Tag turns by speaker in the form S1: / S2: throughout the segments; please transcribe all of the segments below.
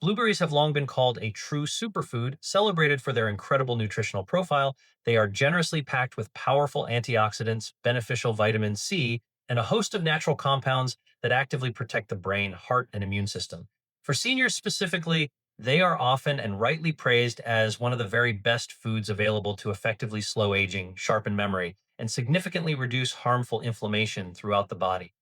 S1: Blueberries have long been called a true superfood, celebrated for their incredible nutritional profile. They are generously packed with powerful antioxidants, beneficial vitamin C, and a host of natural compounds that actively protect the brain, heart, and immune system. For seniors specifically, they are often and rightly praised as one of the very best foods available to effectively slow aging, sharpen memory, and significantly reduce harmful inflammation throughout the body.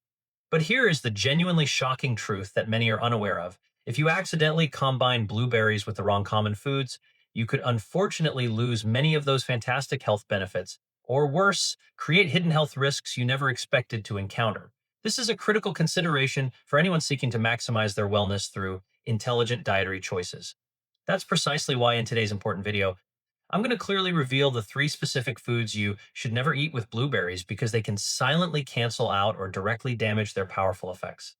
S1: But here is the genuinely shocking truth that many are unaware of. If you accidentally combine blueberries with the wrong common foods, you could unfortunately lose many of those fantastic health benefits, or worse, create hidden health risks you never expected to encounter. This is a critical consideration for anyone seeking to maximize their wellness through intelligent dietary choices. That's precisely why in today's important video, I'm going to clearly reveal the three specific foods you should never eat with blueberries because they can silently cancel out or directly damage their powerful effects.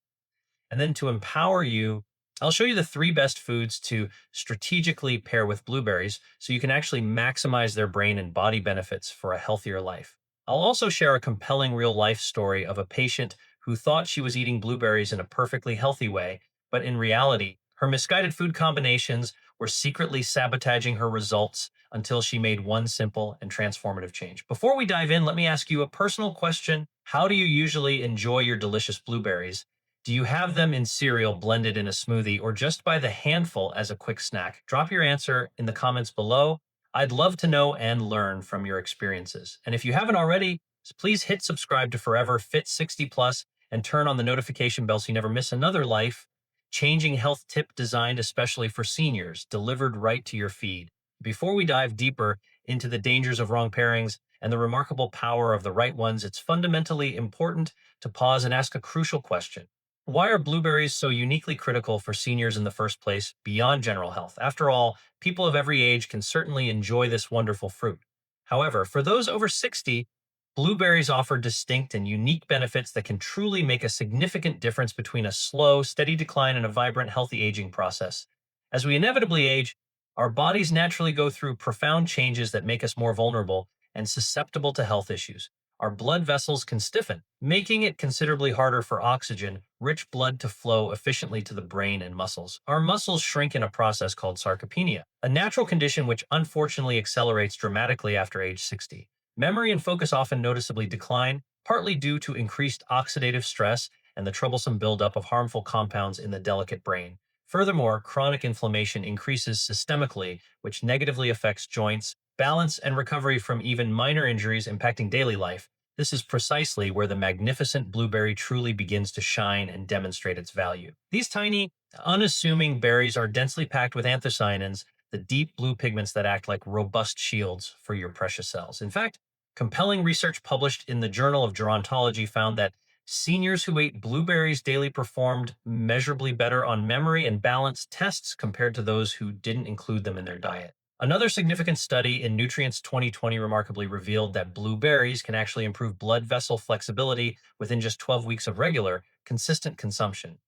S1: And then to empower you, I'll show you the three best foods to strategically pair with blueberries so you can actually maximize their brain and body benefits for a healthier life. I'll also share a compelling real life story of a patient who thought she was eating blueberries in a perfectly healthy way, but in reality, her misguided food combinations were secretly sabotaging her results until she made one simple and transformative change. Before we dive in, let me ask you a personal question. How do you usually enjoy your delicious blueberries? Do you have them in cereal blended in a smoothie or just by the handful as a quick snack? Drop your answer in the comments below. I'd love to know and learn from your experiences. And if you haven't already, please hit subscribe to Forever Fit 60 Plus and turn on the notification bell so you never miss another life changing health tip designed especially for seniors, delivered right to your feed. Before we dive deeper into the dangers of wrong pairings and the remarkable power of the right ones, it's fundamentally important to pause and ask a crucial question. Why are blueberries so uniquely critical for seniors in the first place, beyond general health? After all, people of every age can certainly enjoy this wonderful fruit. However, for those over 60, blueberries offer distinct and unique benefits that can truly make a significant difference between a slow, steady decline and a vibrant, healthy aging process. As we inevitably age, our bodies naturally go through profound changes that make us more vulnerable and susceptible to health issues. Our blood vessels can stiffen, making it considerably harder for oxygen rich blood to flow efficiently to the brain and muscles. Our muscles shrink in a process called sarcopenia, a natural condition which unfortunately accelerates dramatically after age 60. Memory and focus often noticeably decline, partly due to increased oxidative stress and the troublesome buildup of harmful compounds in the delicate brain. Furthermore, chronic inflammation increases systemically, which negatively affects joints, balance, and recovery from even minor injuries impacting daily life. This is precisely where the magnificent blueberry truly begins to shine and demonstrate its value. These tiny, unassuming berries are densely packed with anthocyanins, the deep blue pigments that act like robust shields for your precious cells. In fact, compelling research published in the Journal of Gerontology found that seniors who ate blueberries daily performed measurably better on memory and balance tests compared to those who didn't include them in their diet. Another significant study in Nutrients 2020 remarkably revealed that blueberries can actually improve blood vessel flexibility within just 12 weeks of regular, consistent consumption.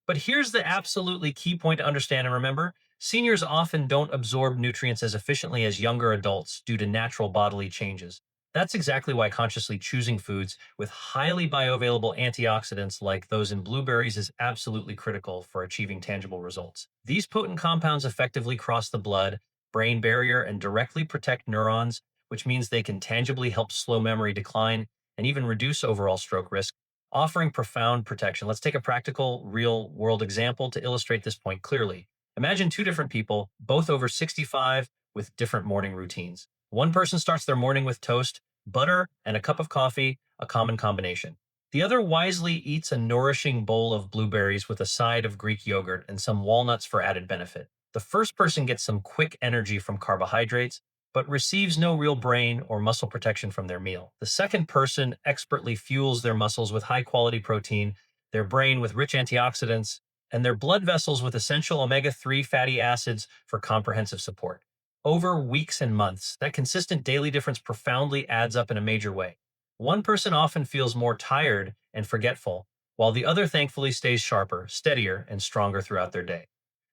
S1: But here's the absolutely key point to understand and remember. Seniors often don't absorb nutrients as efficiently as younger adults due to natural bodily changes. That's exactly why consciously choosing foods with highly bioavailable antioxidants like those in blueberries is absolutely critical for achieving tangible results. These potent compounds effectively cross the blood brain barrier and directly protect neurons, which means they can tangibly help slow memory decline and even reduce overall stroke risk, offering profound protection. Let's take a practical, real world example to illustrate this point clearly. Imagine two different people, both over 65, with different morning routines. One person starts their morning with toast, butter, and a cup of coffee, a common combination. The other wisely eats a nourishing bowl of blueberries with a side of Greek yogurt and some walnuts for added benefit. The first person gets some quick energy from carbohydrates, but receives no real brain or muscle protection from their meal. The second person expertly fuels their muscles with high quality protein, their brain with rich antioxidants, and their blood vessels with essential omega 3 fatty acids for comprehensive support. Over weeks and months, that consistent daily difference profoundly adds up in a major way. One person often feels more tired and forgetful, while the other thankfully stays sharper, steadier, and stronger throughout their day.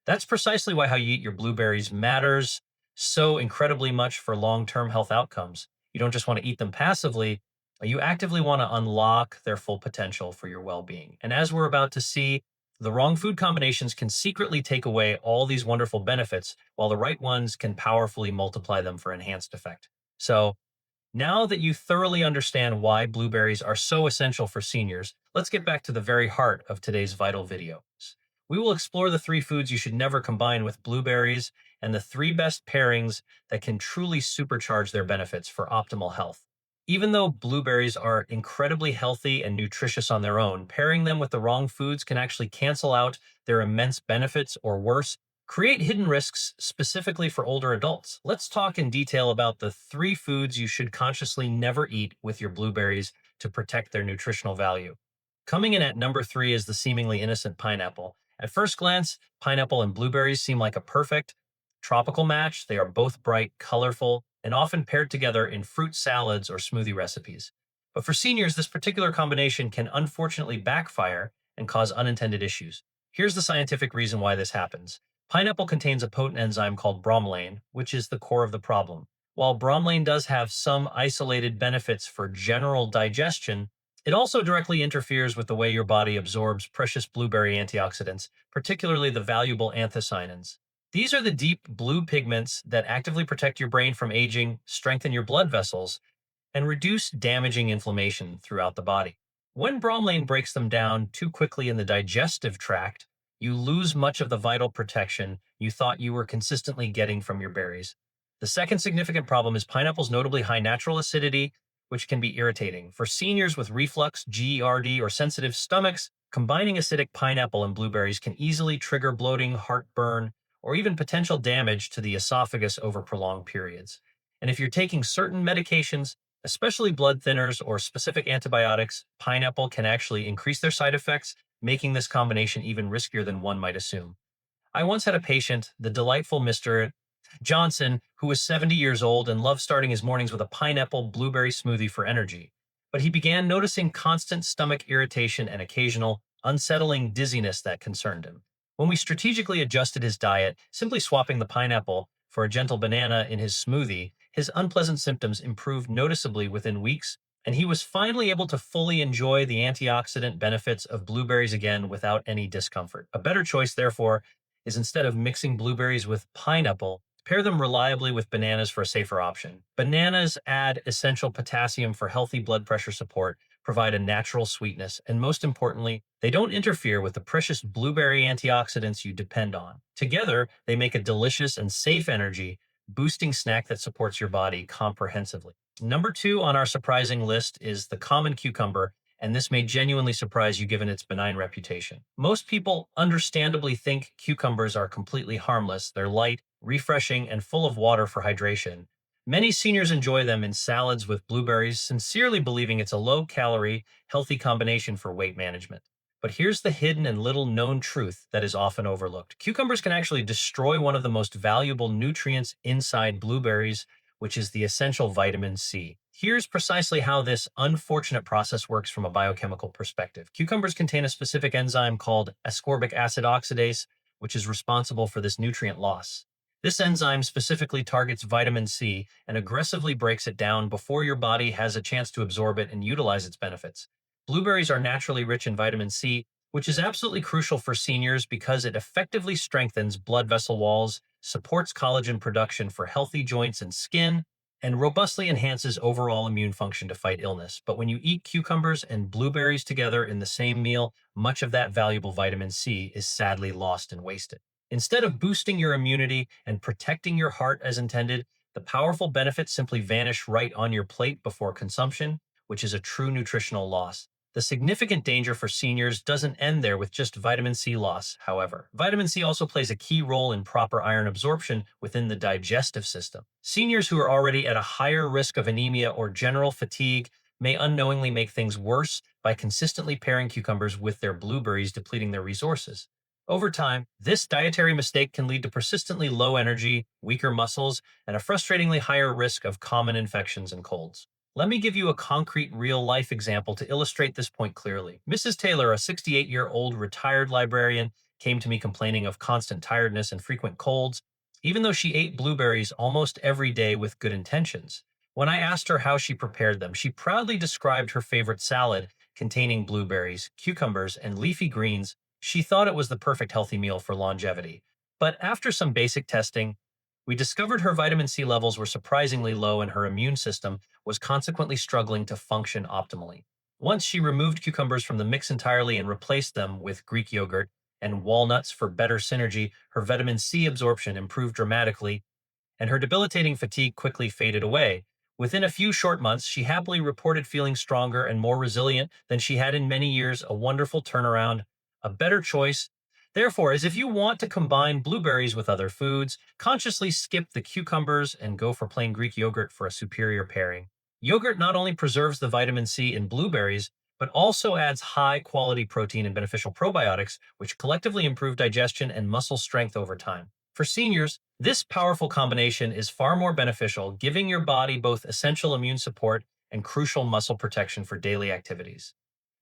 S1: That's precisely why how you eat your blueberries matters so incredibly much for long-term health outcomes. You don't just want to eat them passively, you actively want to unlock their full potential for your well-being. And as we're about to see, The wrong food combinations can secretly take away all these wonderful benefits, while the right ones can powerfully multiply them for enhanced effect. So, now that you thoroughly understand why blueberries are so essential for seniors, let's get back to the very heart of today's vital video. We will explore the three foods you should never combine with blueberries and the three best pairings that can truly supercharge their benefits for optimal health. Even though blueberries are incredibly healthy and nutritious on their own, pairing them with the wrong foods can actually cancel out their immense benefits or worse, create hidden risks specifically for older adults. Let's talk in detail about the three foods you should consciously never eat with your blueberries to protect their nutritional value. Coming in at number three is the seemingly innocent pineapple. At first glance, pineapple and blueberries seem like a perfect tropical match. They are both bright, colorful, and often paired together in fruit salads or smoothie recipes. But for seniors, this particular combination can unfortunately backfire and cause unintended issues. Here's the scientific reason why this happens. Pineapple contains a potent enzyme called bromelain, which is the core of the problem. While bromelain does have some isolated benefits for general digestion, it also directly interferes with the way your body absorbs precious blueberry antioxidants, particularly the valuable anthocyanins. These are the deep blue pigments that actively protect your brain from aging, strengthen your blood vessels, and reduce damaging inflammation throughout the body. When bromelain breaks them down too quickly in the digestive tract, you lose much of the vital protection you thought you were consistently getting from your berries. The second significant problem is pineapple's notably high natural acidity, which can be irritating. For seniors with reflux, GERD, or sensitive stomachs, combining acidic pineapple and blueberries can easily trigger bloating, heartburn, or even potential damage to the esophagus over prolonged periods. And if you're taking certain medications, especially blood thinners or specific antibiotics, pineapple can actually increase their side effects, making this combination even riskier than one might assume. I once had a patient, the delightful Mr. Johnson, who was 70 years old and loved starting his mornings with a pineapple blueberry smoothie for energy. But he began noticing constant stomach irritation and occasional, unsettling dizziness that concerned him. When we strategically adjusted his diet, simply swapping the pineapple for a gentle banana in his smoothie, his unpleasant symptoms improved noticeably within weeks, and he was finally able to fully enjoy the antioxidant benefits of blueberries again without any discomfort. A better choice, therefore, is instead of mixing blueberries with pineapple, pair them reliably with bananas for a safer option. Bananas add essential potassium for healthy blood pressure support, provide a natural sweetness, and most importantly, they don't interfere with the precious blueberry antioxidants you depend on. Together, they make a delicious and safe energy boosting snack that supports your body comprehensively. Number two on our surprising list is the common cucumber, and this may genuinely surprise you given its benign reputation. Most people understandably think cucumbers are completely harmless. They're light, refreshing, and full of water for hydration. Many seniors enjoy them in salads with blueberries, sincerely believing it's a low-calorie, healthy combination for weight management. But here's the hidden and little known truth that is often overlooked. Cucumbers can actually destroy one of the most valuable nutrients inside blueberries, which is the essential vitamin C. Here's precisely how this unfortunate process works from a biochemical perspective. Cucumbers contain a specific enzyme called ascorbic acid oxidase, which is responsible for this nutrient loss. This enzyme specifically targets vitamin C and aggressively breaks it down before your body has a chance to absorb it and utilize its benefits. Blueberries are naturally rich in vitamin C, which is absolutely crucial for seniors because it effectively strengthens blood vessel walls, supports collagen production for healthy joints and skin, and robustly enhances overall immune function to fight illness. But when you eat cucumbers and blueberries together in the same meal, much of that valuable vitamin C is sadly lost and wasted. Instead of boosting your immunity and protecting your heart as intended, the powerful benefits simply vanish right on your plate before consumption, which is a true nutritional loss. The significant danger for seniors doesn't end there with just vitamin C loss, however. Vitamin C also plays a key role in proper iron absorption within the digestive system. Seniors who are already at a higher risk of anemia or general fatigue may unknowingly make things worse by consistently pairing cucumbers with their blueberries, depleting their resources. Over time, this dietary mistake can lead to persistently low energy, weaker muscles, and a frustratingly higher risk of common infections and colds. Let me give you a concrete real-life example to illustrate this point clearly. Mrs. Taylor, a 68-year-old retired librarian, came to me complaining of constant tiredness and frequent colds, even though she ate blueberries almost every day with good intentions. When I asked her how she prepared them, she proudly described her favorite salad containing blueberries, cucumbers, and leafy greens She thought it was the perfect healthy meal for longevity. But after some basic testing, we discovered her vitamin C levels were surprisingly low and her immune system was consequently struggling to function optimally. Once she removed cucumbers from the mix entirely and replaced them with Greek yogurt and walnuts for better synergy, her vitamin C absorption improved dramatically and her debilitating fatigue quickly faded away. Within a few short months, she happily reported feeling stronger and more resilient than she had in many years, a wonderful turnaround, a better choice. Therefore, as if you want to combine blueberries with other foods, consciously skip the cucumbers and go for plain Greek yogurt for a superior pairing. Yogurt not only preserves the vitamin C in blueberries, but also adds high quality protein and beneficial probiotics, which collectively improve digestion and muscle strength over time. For seniors, this powerful combination is far more beneficial, giving your body both essential immune support and crucial muscle protection for daily activities.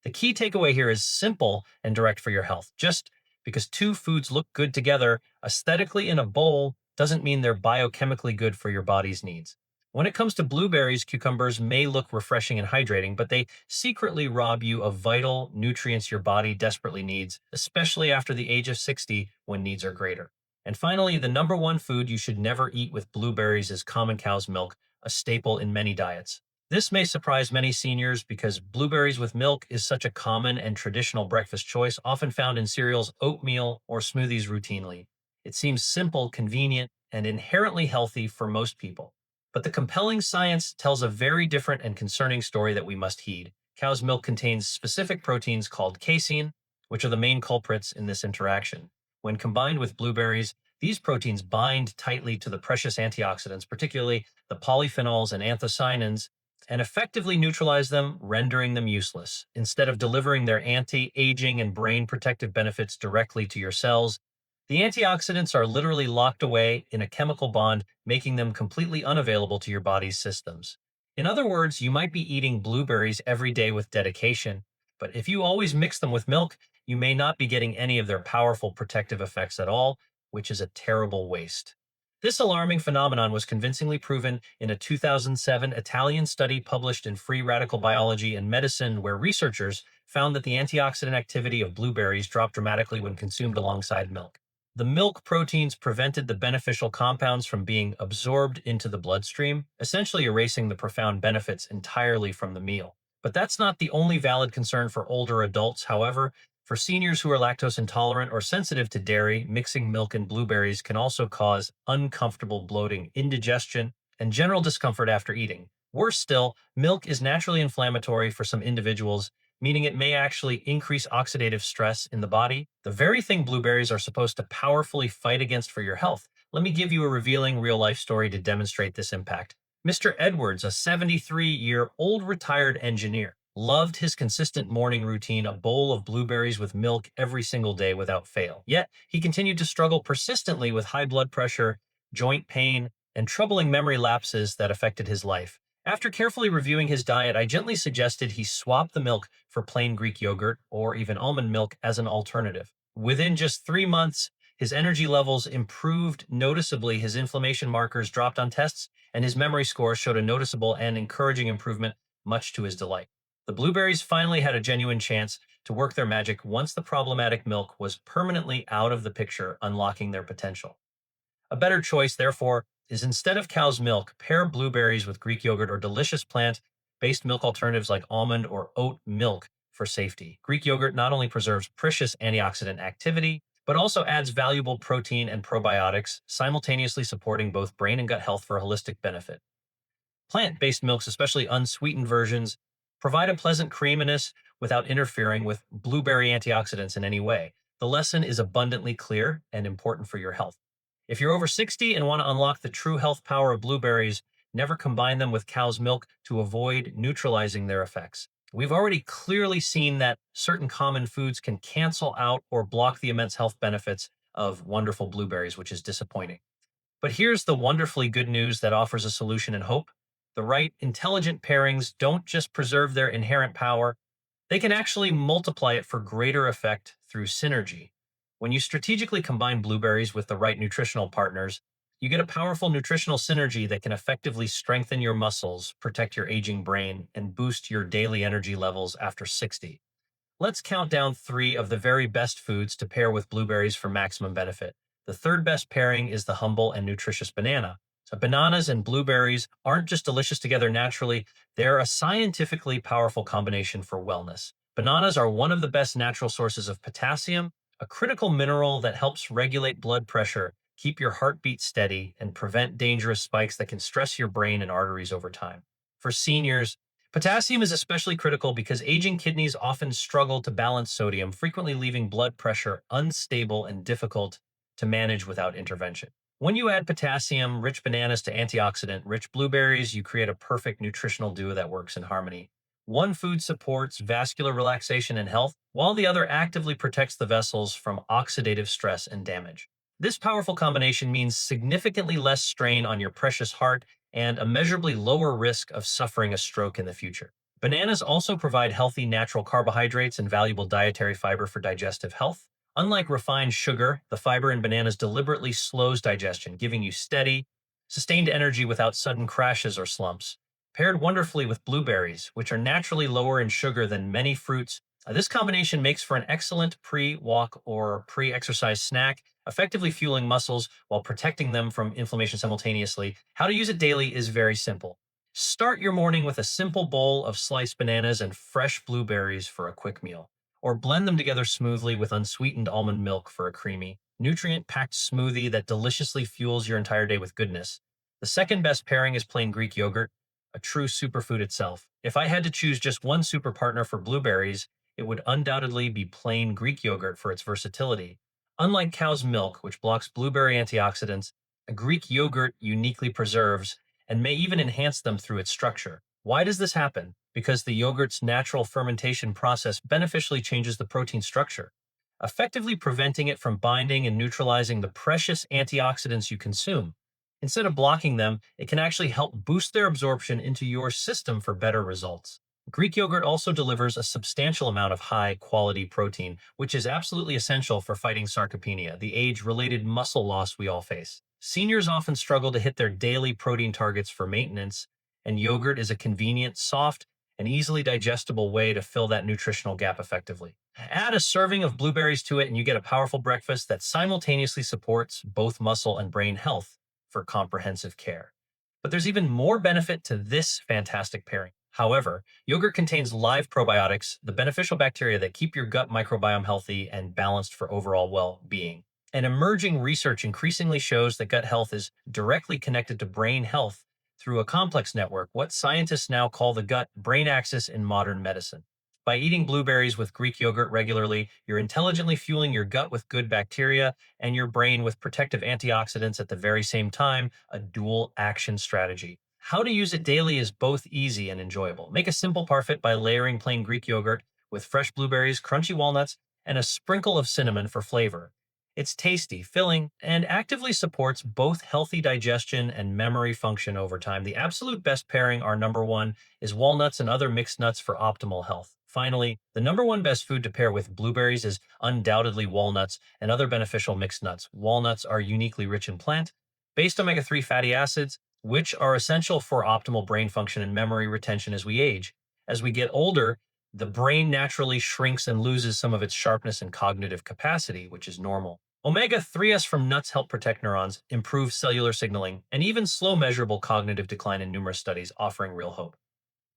S1: The key takeaway here is simple and direct for your health. Just because two foods look good together aesthetically in a bowl doesn't mean they're biochemically good for your body's needs. When it comes to blueberries, cucumbers may look refreshing and hydrating, but they secretly rob you of vital nutrients your body desperately needs, especially after the age of 60 when needs are greater. And finally, the number one food you should never eat with blueberries is common cow's milk, a staple in many diets. This may surprise many seniors because blueberries with milk is such a common and traditional breakfast choice, often found in cereals, oatmeal, or smoothies routinely. It seems simple, convenient, and inherently healthy for most people. But the compelling science tells a very different and concerning story that we must heed. Cow's milk contains specific proteins called casein, which are the main culprits in this interaction. When combined with blueberries, these proteins bind tightly to the precious antioxidants, particularly the polyphenols and anthocyanins, and effectively neutralize them, rendering them useless. Instead of delivering their anti-aging and brain protective benefits directly to your cells, the antioxidants are literally locked away in a chemical bond, making them completely unavailable to your body's systems. In other words, you might be eating blueberries every day with dedication, but if you always mix them with milk, you may not be getting any of their powerful protective effects at all, which is a terrible waste. This alarming phenomenon was convincingly proven in a 2007 Italian study published in Free Radical Biology and Medicine, where researchers found that the antioxidant activity of blueberries dropped dramatically when consumed alongside milk. The milk proteins prevented the beneficial compounds from being absorbed into the bloodstream, essentially erasing the profound benefits entirely from the meal. But that's not the only valid concern for older adults, however. For seniors who are lactose intolerant or sensitive to dairy, mixing milk and blueberries can also cause uncomfortable bloating, indigestion, and general discomfort after eating. Worse still, milk is naturally inflammatory for some individuals, meaning it may actually increase oxidative stress in the body, the very thing blueberries are supposed to powerfully fight against for your health. Let me give you a revealing real life story to demonstrate this impact. Mr. Edwards, a 73-year-old retired engineer, loved his consistent morning routine, a bowl of blueberries with milk every single day without fail. Yet, he continued to struggle persistently with high blood pressure, joint pain, and troubling memory lapses that affected his life. After carefully reviewing his diet, I gently suggested he swap the milk for plain Greek yogurt or even almond milk as an alternative. Within just 3 months, his energy levels improved noticeably, his inflammation markers dropped on tests, and his memory score showed a noticeable and encouraging improvement, much to his delight. The blueberries finally had a genuine chance to work their magic once the problematic milk was permanently out of the picture, unlocking their potential. A better choice, therefore, is instead of cow's milk, pair blueberries with Greek yogurt or delicious plant-based milk alternatives like almond or oat milk for safety. Greek yogurt not only preserves precious antioxidant activity, but also adds valuable protein and probiotics, simultaneously supporting both brain and gut health for a holistic benefit. Plant-based milks, especially unsweetened versions, provide a pleasant creaminess without interfering with blueberry antioxidants in any way. The lesson is abundantly clear and important for your health. If you're over 60 and want to unlock the true health power of blueberries, never combine them with cow's milk to avoid neutralizing their effects. We've already clearly seen that certain common foods can cancel out or block the immense health benefits of wonderful blueberries, which is disappointing. But here's the wonderfully good news that offers a solution and hope. The right intelligent pairings don't just preserve their inherent power, they can actually multiply it for greater effect through synergy. When you strategically combine blueberries with the right nutritional partners, you get a powerful nutritional synergy that can effectively strengthen your muscles, protect your aging brain, and boost your daily energy levels after 60. Let's count down three of the very best foods to pair with blueberries for maximum benefit. The third best pairing is the humble and nutritious banana. So bananas and blueberries aren't just delicious together naturally, they're a scientifically powerful combination for wellness. Bananas are one of the best natural sources of potassium, a critical mineral that helps regulate blood pressure, keep your heartbeat steady, and prevent dangerous spikes that can stress your brain and arteries over time. For seniors, potassium is especially critical because aging kidneys often struggle to balance sodium, frequently leaving blood pressure unstable and difficult to manage without intervention. When you add potassium rich bananas to antioxidant rich blueberries, you create a perfect nutritional duo that works in harmony. One food supports vascular relaxation and health, while the other actively protects the vessels from oxidative stress and damage. This powerful combination means significantly less strain on your precious heart and a measurably lower risk of suffering a stroke in the future. Bananas also provide healthy natural carbohydrates and valuable dietary fiber for digestive health. Unlike refined sugar, the fiber in bananas deliberately slows digestion, giving you steady, sustained energy without sudden crashes or slumps. Paired wonderfully with blueberries, which are naturally lower in sugar than many fruits, this combination makes for an excellent pre walk or pre exercise snack, effectively fueling muscles while protecting them from inflammation simultaneously. How to use it daily is very simple. Start your morning with a simple bowl of sliced bananas and fresh blueberries for a quick meal, or blend them together smoothly with unsweetened almond milk for a creamy, nutrient packed smoothie that deliciously fuels your entire day with goodness. The second best pairing is plain Greek yogurt, a true superfood itself. If I had to choose just one super partner for blueberries, it would undoubtedly be plain Greek yogurt for its versatility. Unlike cow's milk, which blocks blueberry antioxidants, a Greek yogurt uniquely preserves and may even enhance them through its structure. Why does this happen? Because the yogurt's natural fermentation process beneficially changes the protein structure, effectively preventing it from binding and neutralizing the precious antioxidants you consume. Instead of blocking them, it can actually help boost their absorption into your system for better results. Greek yogurt also delivers a substantial amount of high quality protein, which is absolutely essential for fighting sarcopenia, the age related muscle loss we all face. Seniors often struggle to hit their daily protein targets for maintenance, and yogurt is a convenient, soft, and easily digestible way to fill that nutritional gap effectively. Add a serving of blueberries to it, and you get a powerful breakfast that simultaneously supports both muscle and brain health for comprehensive care. But there's even more benefit to this fantastic pairing. However, yogurt contains live probiotics, the beneficial bacteria that keep your gut microbiome healthy and balanced for overall well being. And emerging research increasingly shows that gut health is directly connected to brain health through a complex network, what scientists now call the gut brain axis in modern medicine. By eating blueberries with Greek yogurt regularly, you're intelligently fueling your gut with good bacteria and your brain with protective antioxidants at the very same time, a dual action strategy. How to use it daily is both easy and enjoyable. Make a simple parfait by layering plain Greek yogurt with fresh blueberries, crunchy walnuts, and a sprinkle of cinnamon for flavor. It's tasty, filling, and actively supports both healthy digestion and memory function over time. The absolute best pairing are number one is walnuts and other mixed nuts for optimal health. Finally, the number one best food to pair with blueberries is undoubtedly walnuts and other beneficial mixed nuts. Walnuts are uniquely rich in plant-based omega-3 fatty acids, which are essential for optimal brain function and memory retention as we age. As we get older, the brain naturally shrinks and loses some of its sharpness and cognitive capacity, which is normal. Omega 3s from nuts help protect neurons, improve cellular signaling, and even slow measurable cognitive decline in numerous studies, offering real hope.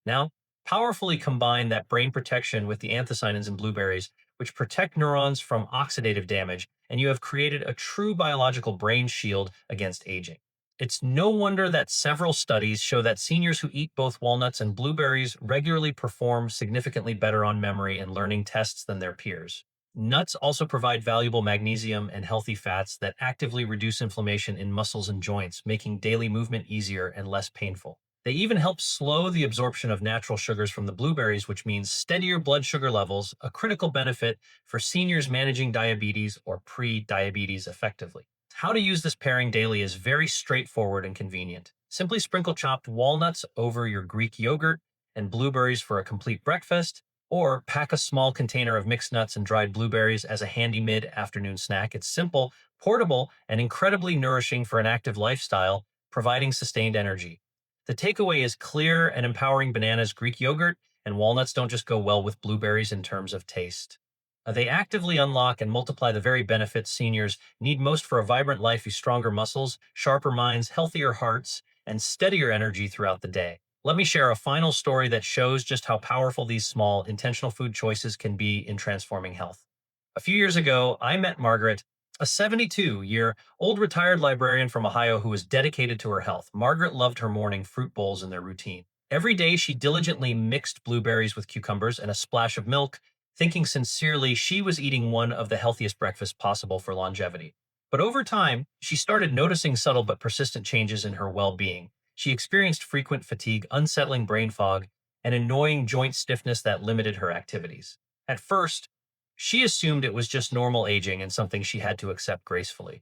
S1: Now, powerfully combine that brain protection with the anthocyanins in blueberries, which protect neurons from oxidative damage, and you have created a true biological brain shield against aging. It's no wonder that several studies show that seniors who eat both walnuts and blueberries regularly perform significantly better on memory and learning tests than their peers. Nuts also provide valuable magnesium and healthy fats that actively reduce inflammation in muscles and joints, making daily movement easier and less painful. They even help slow the absorption of natural sugars from the blueberries, which means steadier blood sugar levels, a critical benefit for seniors managing diabetes or pre-diabetes effectively. How to use this pairing daily is very straightforward and convenient. Simply sprinkle chopped walnuts over your Greek yogurt and blueberries for a complete breakfast, or pack a small container of mixed nuts and dried blueberries as a handy mid-afternoon snack. It's simple, portable, and incredibly nourishing for an active lifestyle, providing sustained energy. The takeaway is clear and empowering bananas Greek yogurt and walnuts don't just go well with blueberries in terms of taste. They actively unlock and multiply the very benefits seniors need most for a vibrant life: stronger muscles, sharper minds, healthier hearts, and steadier energy throughout the day. Let me share a final story that shows just how powerful these small, intentional food choices can be in transforming health. A few years ago, I met Margaret, a 72-year-old retired librarian from Ohio who was dedicated to her health. Margaret loved her morning fruit bowls in their routine. Every day, she diligently mixed blueberries with cucumbers and a splash of milk, thinking sincerely she was eating one of the healthiest breakfasts possible for longevity. But over time, she started noticing subtle but persistent changes in her well being. She experienced frequent fatigue, unsettling brain fog, and annoying joint stiffness that limited her activities. At first, she assumed it was just normal aging and something she had to accept gracefully.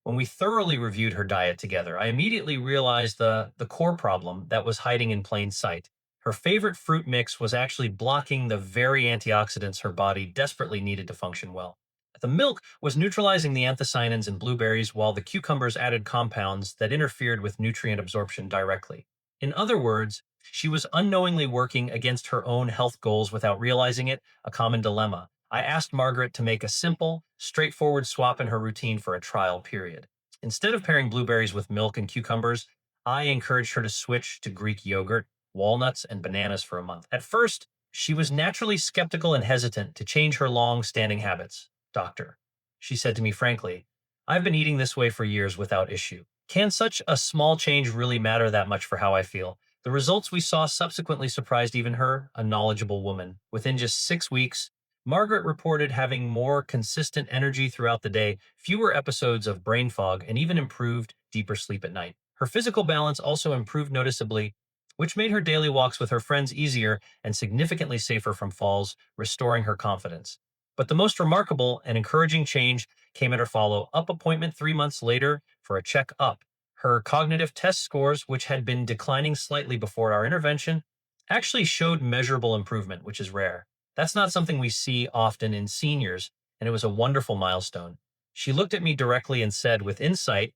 S1: When we thoroughly reviewed her diet together, I immediately realized the core problem that was hiding in plain sight. Her favorite fruit mix was actually blocking the very antioxidants her body desperately needed to function well. The milk was neutralizing the anthocyanins in blueberries, while the cucumbers added compounds that interfered with nutrient absorption directly. In other words, she was unknowingly working against her own health goals without realizing it, a common dilemma. I asked Margaret to make a simple, straightforward swap in her routine for a trial period. Instead of pairing blueberries with milk and cucumbers, I encouraged her to switch to Greek yogurt, walnuts, and bananas for a month. At first, she was naturally skeptical and hesitant to change her long standing habits. Doctor, she said to me frankly, I've been eating this way for years without issue. Can such a small change really matter that much for how I feel? The results we saw subsequently surprised even her, a knowledgeable woman. Within just 6 weeks, Margaret reported having more consistent energy throughout the day, fewer episodes of brain fog, and even improved, deeper sleep at night. Her physical balance also improved noticeably, which made her daily walks with her friends easier and significantly safer from falls, restoring her confidence. But the most remarkable and encouraging change came at her follow up appointment 3 months later for a check-up. Her cognitive test scores, which had been declining slightly before our intervention, actually showed measurable improvement, which is rare. That's not something we see often in seniors, and it was a wonderful milestone. She looked at me directly and said with insight,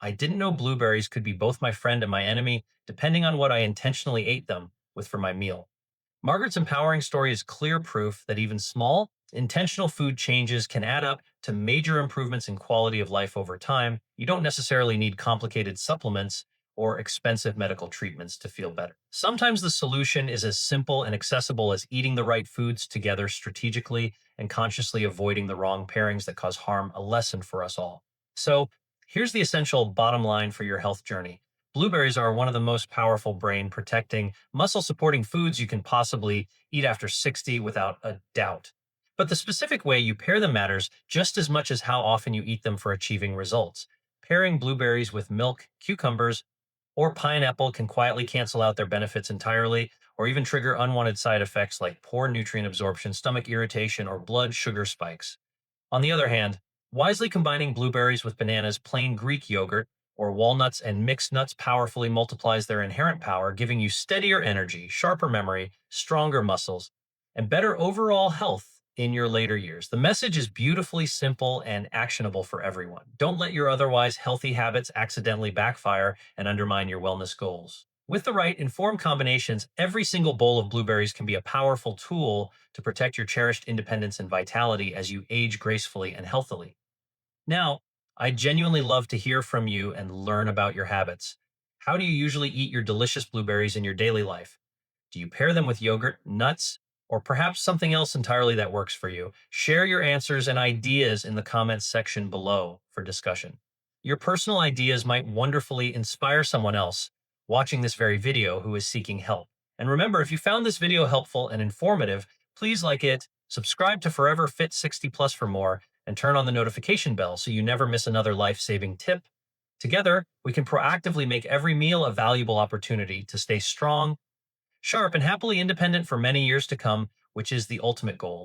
S1: I didn't know blueberries could be both my friend and my enemy, depending on what I intentionally ate them with for my meal. Margaret's empowering story is clear proof that even small, intentional food changes can add up to major improvements in quality of life over time. You don't necessarily need complicated supplements or expensive medical treatments to feel better. Sometimes the solution is as simple and accessible as eating the right foods together strategically and consciously avoiding the wrong pairings that cause harm, a lesson for us all. So, here's the essential bottom line for your health journey. Blueberries are one of the most powerful brain protecting, muscle supporting foods you can possibly eat after 60 without a doubt. But the specific way you pair them matters just as much as how often you eat them for achieving results. Pairing blueberries with milk, cucumbers, or pineapple can quietly cancel out their benefits entirely, or even trigger unwanted side effects like poor nutrient absorption, stomach irritation, or blood sugar spikes. On the other hand, wisely combining blueberries with bananas, plain Greek yogurt, or walnuts and mixed nuts powerfully multiplies their inherent power, giving you steadier energy, sharper memory, stronger muscles, and better overall health in your later years. The message is beautifully simple and actionable for everyone. Don't let your otherwise healthy habits accidentally backfire and undermine your wellness goals. With the right informed combinations, every single bowl of blueberries can be a powerful tool to protect your cherished independence and vitality as you age gracefully and healthily. Now, I genuinely love to hear from you and learn about your habits. How do you usually eat your delicious blueberries in your daily life? Do you pair them with yogurt, nuts, or perhaps something else entirely that works for you? Share your answers and ideas in the comments section below for discussion. Your personal ideas might wonderfully inspire someone else watching this very video who is seeking help. And remember, if you found this video helpful and informative, please like it, subscribe to Forever Fit 60 Plus for more, and turn on the notification bell so you never miss another life-saving tip. Together, we can proactively make every meal a valuable opportunity to stay strong, sharp, and happily independent for many years to come, which is the ultimate goal.